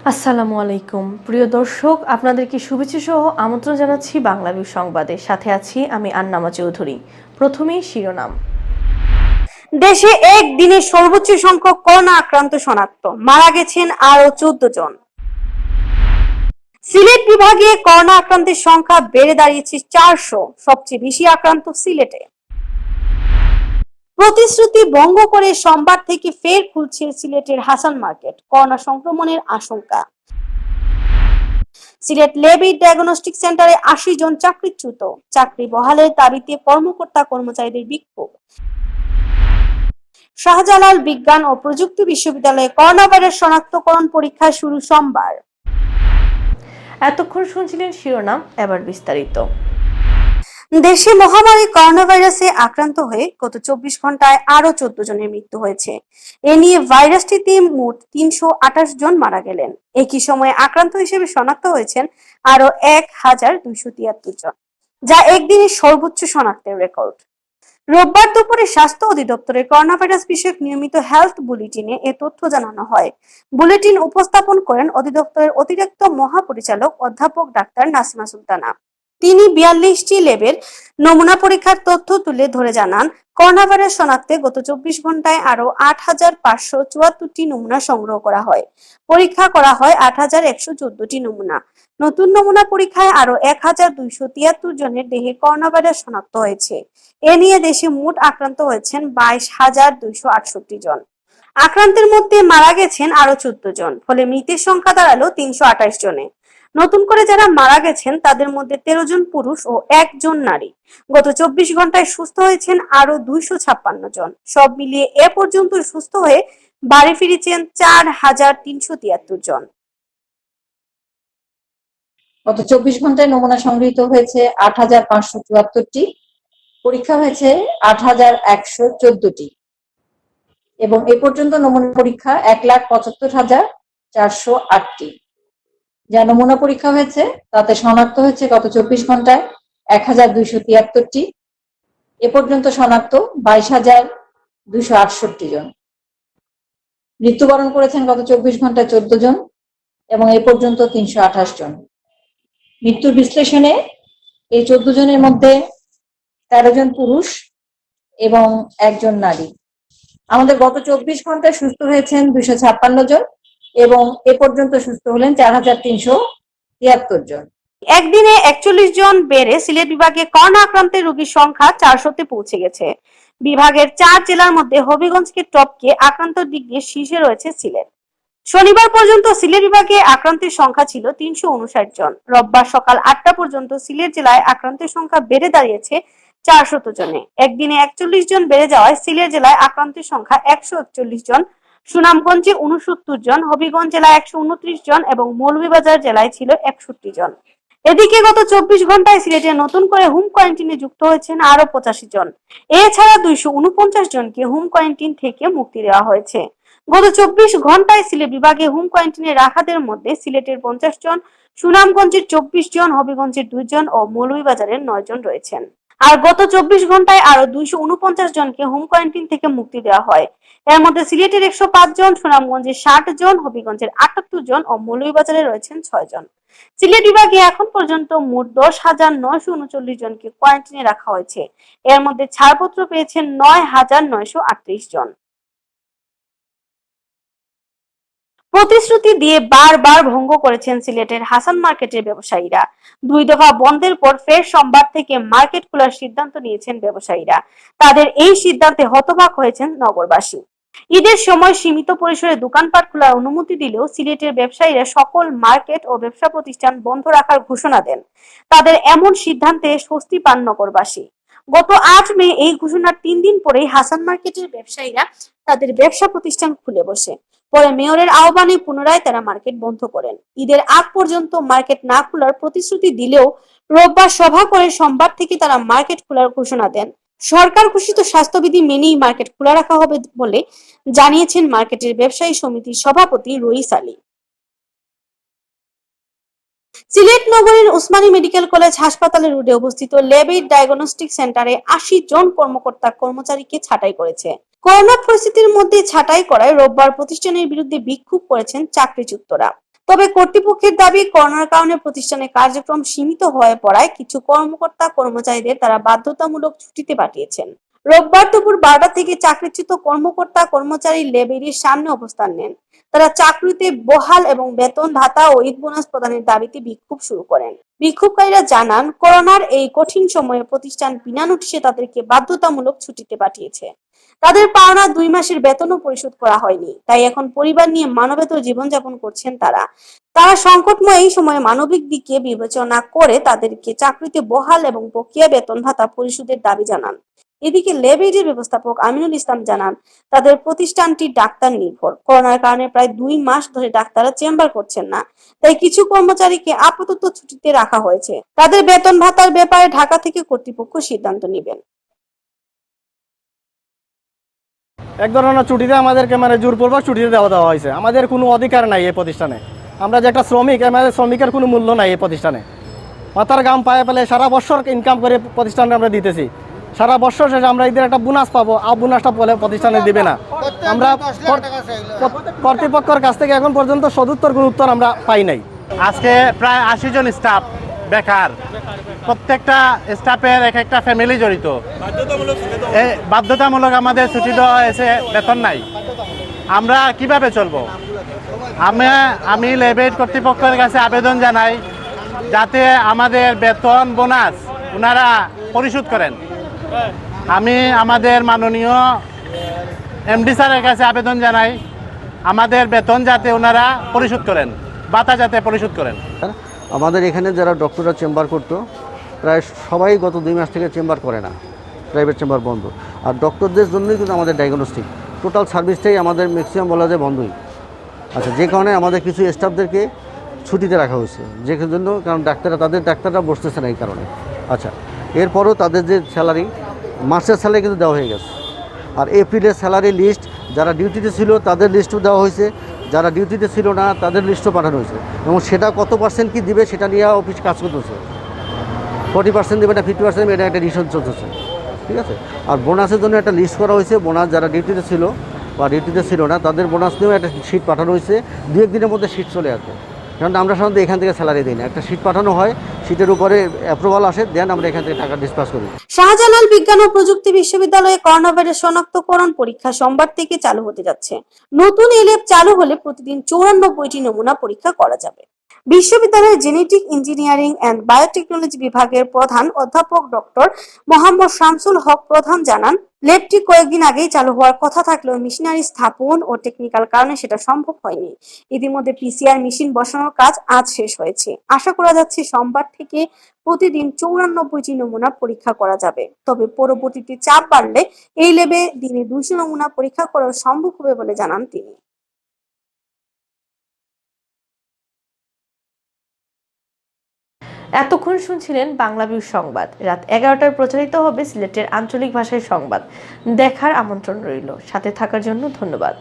আসসালামু আলাইকুম প্রিয় দর্শক, আপনাদেরকে শুভেচ্ছা সহ আমন্ত্রণ জানাচ্ছি বাংলাদেশ সংবাদে। সাথে আছি আমি আন্নামা চৌধুরী। প্রথমেই শিরোনাম। দেশে একদিনে সর্বোচ্চ সংখ্যক করোনা আক্রান্ত শনাক্ত, মারা গেছেন আরো 14 জন। সিলেট বিভাগে করোনা আক্রান্তের সংখ্যা বেড়ে দাঁড়িয়েছে 400, সবচেয়ে বেশি আক্রান্ত সিলেটে। প্রতিশ্রুতি ভঙ্গ করে সোমবার থেকে ফের খুলছে সিলেটের হাসান মার্কেট, করোনা সংক্রমণের আশঙ্কা। সিলেট লেবি ডায়াগনস্টিক সেন্টারে 80 জন চাকরিচ্যুত, চাকরি বহালের দাবিতে কর্মকর্তা কর্মচারীদের বিক্ষোভ। শাহজালাল বিজ্ঞান ও প্রযুক্তি বিশ্ববিদ্যালয়ে করোনা ভাইরাস শনাক্তকরণ পরীক্ষা শুরু সোমবার। এতক্ষণ শুনছিলেন শিরোনাম, এবার বিস্তারিত। দেশে মহামারী করোনা ভাইরাসে আক্রান্ত হয়ে গত 24 ঘন্টায় আরো 14 জনের মৃত্যু হয়েছে। এ নিয়ে ভাইরাসটিতে মোট 328 জন মারা গেলেন। একই সময়ে আক্রান্ত হিসেবে শনাক্ত হয়েছেন আরো 1273 জন, যা একদিনের সর্বোচ্চ শনাক্তের রেকর্ড। রোববার দুপুরে স্বাস্থ্য অধিদপ্তরের করোনা ভাইরাস বিষয়ক নিয়মিত হেলথ বুলেটিনে এ তথ্য জানানো হয়। বুলেটিন উপস্থাপন করেন অধিদপ্তরের অতিরিক্ত মহাপরিচালক অধ্যাপক ডাক্তার নাসিমা সুলতানা। তিনি 42টি ল্যাবের নমুনা পরীক্ষার তথ্য তুলে ধরে জানান, করোনা ভাইরাস শনাক্তে গত 24 ঘন্টায় আরো 8574টি নমুনা সংগ্রহ করা হয়। পরীক্ষা করা হয় 8114টি নমুনা। নতুন নমুনা পরীক্ষায় আরো 1273 জনের দেহে করোনা ভাইরাস শনাক্ত হয়েছে। এ নিয়ে দেশে মোট আক্রান্ত হয়েছেন 22,268 জন। আক্রান্তের মধ্যে মারা গেছেন আরো 14 জন, ফলে মৃতের সংখ্যা দাঁড়ালো 328 জনে। নতুন করে যারা মারা গেছেন তাদের মধ্যে 13 জন পুরুষ ও 1 জন নারী। গত 24 ঘন্টায় সুস্থ হয়েছেন আরো 256 জন। সব মিলিয়ে এ পর্যন্ত সুস্থ হয়ে বাড়ি ফিরেছেন 4,373 জন। গত 24 ঘন্টায় নমুনা সংগৃহীত হয়েছে 8,574টি, পরীক্ষা হয়েছে 8,114টি এবং এ পর্যন্ত নমুনা পরীক্ষা 1,75,408টি। যা নমুনা পরীক্ষা হয়েছে তাতে শনাক্ত হয়েছে গত 24 ঘন্টায় 1,273টি। এ পর্যন্ত শনাক্ত 22,268 জন। মৃত্যুবরণ করেছেন গত 24 ঘন্টায় 14 জন এবং এ পর্যন্ত 328 জন। মৃত্যুর বিশ্লেষণে এই 14 জনের মধ্যে 13 জন পুরুষ এবং 1 জন নারী। আমাদের গত 24 ঘন্টায় সুস্থ হয়েছেন 256 জন এবং এ পর্যন্ত সুস্থ হলেন 4,373 জন। একদিনে 41 জন বেড়ে সিলেট বিভাগে করোনা আক্রান্তের রোগীর সংখ্যা 400-তে পৌঁছে গেছে। বিভাগের 4 জেলার মধ্যে হবিগঞ্জকে টপকে আক্রান্ত দিক দিয়ে শীর্ষে রয়েছে সিলেট। শনিবার পর্যন্ত সিলেট বিভাগে আক্রান্তের সংখ্যা ছিল 359 জন। রোববার সকাল 8টা পর্যন্ত সিলেট জেলায় আক্রান্তের সংখ্যা বেড়ে দাঁড়িয়েছে 400 জনে। একদিনে 41 জন বেড়ে যাওয়ায় সিলেট জেলায় আক্রান্তের সংখ্যা 141 জন, সুনামগঞ্জে 69 জন, হবিগঞ্জ জেলায় 129 জন এবং মৌলভীবাজার জেলায় ছিল 61 জন। এদিকে গত 24 ঘন্টায় সিলেটে নতুন করে হোম কোয়ারেন্টিনে যুক্ত হয়েছেন আরো 85 জন। এছাড়া 249 জনকে হোম কোয়ারেন্টিন থেকে মুক্তি দেওয়া হয়েছে। গত 24 ঘন্টায় সিলেট বিভাগে হোম কোয়ারেন্টিনে রাখাদের মধ্যে সিলেটের 50 জন, সুনামগঞ্জের 24 জন, হবিগঞ্জের 2 জন ও মৌলভীবাজারের 9 জন রয়েছেন। আর গত 24 ঘন্টায় আরো 249 জনকে হোম কোয়ারেন্টিন থেকে মুক্তি দেওয়া হয়। এর মধ্যে সিলেটের 105 জন, সুনামগঞ্জের 60 জন, হবিগঞ্জের 78 জন ও মৌলভীবাজারে রয়েছেন 6 জন। সিলেট বিভাগে এখন পর্যন্ত মোট 10,939 জনকে কোয়ারেন্টিনে রাখা হয়েছে। এর মধ্যে ছাড়পত্র পেয়েছেন 9,938 জন। প্রতিশ্রুতি দিয়ে বারবার ভঙ্গ করেছেন সিলেটের হাসান মার্কেটের ব্যবসায়ীরা। 2 দফা বন্ধের পর ফের সোমবার থেকে মার্কেট খোলার সিদ্ধান্ত নিয়েছেন ব্যবসায়ীরা। তাদের এই সিদ্ধান্তে হতবাক হয়েছেন নগরবাসী। ঈদের সময় সীমিত পরিসরে দোকানপাট খোলার অনুমতি দিলেও সিলেটের ব্যবসায়ীরা সকল মার্কেট ও ব্যবসা প্রতিষ্ঠান বন্ধ রাখার ঘোষণা দেন। তাদের এমন সিদ্ধান্তে স্বস্তি পান নগরবাসী। গত 8 মে এই ঘোষণার 3 দিন পরেই হাসান মার্কেটের ব্যবসায়ীরা তাদের ব্যবসা প্রতিষ্ঠান খুলে বসে। পরে মেয়রের আহ্বানে পুনরায় তারা মার্কেট বন্ধ করেন। ঈদের আগ পর্যন্ত মার্কেট না খোলার প্রতিশ্রুতি দিলেও রোববার সভা করে সোমবার থেকে তারা মার্কেট খোলার ঘোষণা দেন। সরকার ঘোষিত স্বাস্থ্যবিধি মেনেই মার্কেট খোলা রাখা হবে বলে জানিয়েছেন মার্কেটের ব্যবসায়ী সমিতির সভাপতি রইস আলী। সিলেট নগরীর উসমানী মেডিকেল কলেজ হাসপাতালের রোডে অবস্থিত লেবি ডায়াগনস্টিক সেন্টারে 80 জন কর্মকর্তা কর্মচারীকে ছাঁটাই করেছে। করোনা পরিস্থিতির মধ্যে ছাঁটাই করায় রোববার প্রতিষ্ঠানের বিরুদ্ধে বিক্ষোভ করেছেন চাকরিচ্যুতরা। তবে কর্তৃপক্ষের দাবি, করোনার কারণে প্রতিষ্ঠানের কার্যক্রম সীমিত হয়ে পড়ায় কিছু কর্মকর্তা কর্মচারীদের তারা বাধ্যতামূলক ছুটিতে পাঠিয়েছেন। রোববার দুপুর 12টা থেকে চাকরিচ্যুত কর্মকর্তা কর্মচারী লাইব্রেরির সামনে অবস্থান নেন। তারা চাকরিতে বহাল এবং বেতন ভাতা ও ঈদ বোনাস প্রদানের দাবিতে বিক্ষোভ শুরু করেন। বিক্ষোভকারীরা জানান, করোনার এই কঠিন সময়ে প্রতিষ্ঠান বিনা নোটিশে তাদেরকে বাধ্যতামূলক ছুটিতে পাঠিয়েছে। তাদের পাওনা 2 মাসের বেতনও পরিশোধ করা হয়নি। তাই এখন পরিবার নিয়ে মানবেতর জীবনযাপন করছেন তারা। সংকটময় এই সময়ে মানবিক দিকে বিবেচনা করে তাদেরকে চাকরিতে বহাল এবং বকেয়া বেতন ভাতা পরিশোধের দাবি জানান। এদিকে ল্যাবের ব্যবস্থাপক আমিনুল ইসলাম জানান, তাদের প্রতিষ্ঠানটি ডাক্তার নির্ভর। করোনার কারণে প্রায় 2 মাস ধরে ডাক্তাররা চেম্বার করছেন না। তাই কিছু কর্মচারীকে আপাতত ছুটিতে রাখা হয়েছে। তাদের বেতন ভাতার ব্যাপারে ঢাকা থেকে কর্তৃপক্ষ সিদ্ধান্ত নেবেন। এক ধরনের ছুটিতে আমাদেরকে জোরপূর্বক ছুটিতে দেওয়া হয়েছে। আমাদের কোনো অধিকার নাই এই প্রতিষ্ঠানে। আমরা যে একটা শ্রমিক, আমাদের শ্রমিকের কোনো মূল্য নাই এই প্রতিষ্ঠানে। মাথার গাম পায়ে পেলে সারা বছর ইনকাম করে প্রতিষ্ঠানে আমরা দিতেছি। সারা বছর শেষে আমরা এদের একটা বোনাস পাবো, আর বোনাসটা বলে প্রতিষ্ঠানে দিবে না। আমরা কর্তৃপক্ষের কাছ থেকে এখন পর্যন্ত সদুত্তর কোনো উত্তর আমরা পাই নাই। আজকে প্রায় 80 জন স্টাফ বেকার। প্রত্যেকটা স্টাফের এক একটা ফ্যামিলি জড়িত। বাধ্যতামূলক আমাদের ছুটি দেওয়া হয়েছে, বেতন নাই। আমরা কিভাবে চলবো? আমি লেবেট কর্তৃপক্ষের কাছে আবেদন জানাই যাতে আমাদের বেতন বোনাস ওনারা পরিশোধ করেন। আমি আমাদের মাননীয় এমডি স্যারের কাছে আবেদন জানাই আমাদের বেতন যাতে ওনারা পরিশোধ করেন, ভাতা যাতে পরিশোধ করেন। আমাদের এখানে যারা ডক্টররা চেম্বার করতো প্রায় সবাই গত 2 মাস থেকে চেম্বার করে না, প্রাইভেট চেম্বার বন্ধ। আর ডক্টরদের জন্যই কিন্তু আমাদের ডায়াগনস্টিক টোটাল সার্ভিসটাই আমাদের ম্যাক্সিমাম বলা যায় বন্ধই। আচ্ছা, যে কারণে আমাদের কিছু স্টাফদেরকে ছুটিতে রাখা হয়েছে, যে জন্য কারণ ডাক্তাররা বসতেছে না এই কারণে। আচ্ছা, এরপরও তাদের যে স্যালারি, মাসের স্যালারি কিন্তু দেওয়া হয়ে গেছে। আর এপ্রিলের স্যালারি লিস্ট যারা ডিউটিতে ছিল তাদের লিস্টও দেওয়া হয়েছে, যারা ডিউটিতে ছিল না তাদের লিস্টও পাঠানো হয়েছে। এবং সেটা কত পার্সেন্ট কি দিবে সেটা নিয়ে অফিস কাজ করতেছে। 40% দেবে না 50% দেবে, এটা একটা ডিসিশন চলতেছে। ঠিক আছে। আর বোনাসের জন্য একটা লিস্ট করা হয়েছে। বোনাস যারা ডিউটিতে ছিল বা ডিউটিতে ছিল না তাদের বোনাস নিয়েও একটা শিট পাঠানো হয়েছে। 2-1 দিনের মধ্যে শিট চলে আসবে। কারণ আমরা সাধারণত এখান থেকে স্যালারি দিই না, একটা শিট পাঠানো হয়, শিটের উপরে অ্যাপ্রুভাল আসে, দেন আমরা এখান থেকে টাকা ডিসপাস করি। শাহজালাল বিজ্ঞান ও প্রযুক্তি বিশ্ববিদ্যালয়ে করোনা ভাইরাস শনাক্তকরণ পরীক্ষা সোমবার থেকে চালু হতে যাচ্ছে। নতুন এই ল্যাব চালু হলে প্রতিদিন 94টি নমুনা পরীক্ষা করা যাবে। বিশ্ববিদ্যালয়ের জেনেটিক ইঞ্জিনিয়ারিং অ্যান্ড বায়োটেকনোলজি বিভাগের প্রধান অধ্যাপক ডক্টর মোহাম্মদ শামসুল হক প্রধান জানান, ল্যাবটি কয়েকদিন আগেই চালু হওয়ার কথা থাকলেও মেশিনারি স্থাপন ও টেকনিক্যাল কারণে সেটা সম্ভব হয়নি। ইতিমধ্যে পিসিআর মেশিন বসানোর কাজ আজ শেষ হয়েছে। আশা করা যাচ্ছে সোমবার থেকে প্রতিদিন 94টি নমুনা পরীক্ষা করা যাবে। তবে পরবর্তীতে চাপ বাড়লে এই ল্যাবে দিনে 200 নমুনা পরীক্ষা করা সম্ভব হবে বলে জানান তিনি। এতক্ষণ শুনছিলেন বাংলা ভিউ সংবাদ। রাত 11টায় প্রচারিত হবে সিলেটের আঞ্চলিক ভাষায় সংবাদ। দেখার আমন্ত্রণ রইল। সাথে থাকার জন্য ধন্যবাদ।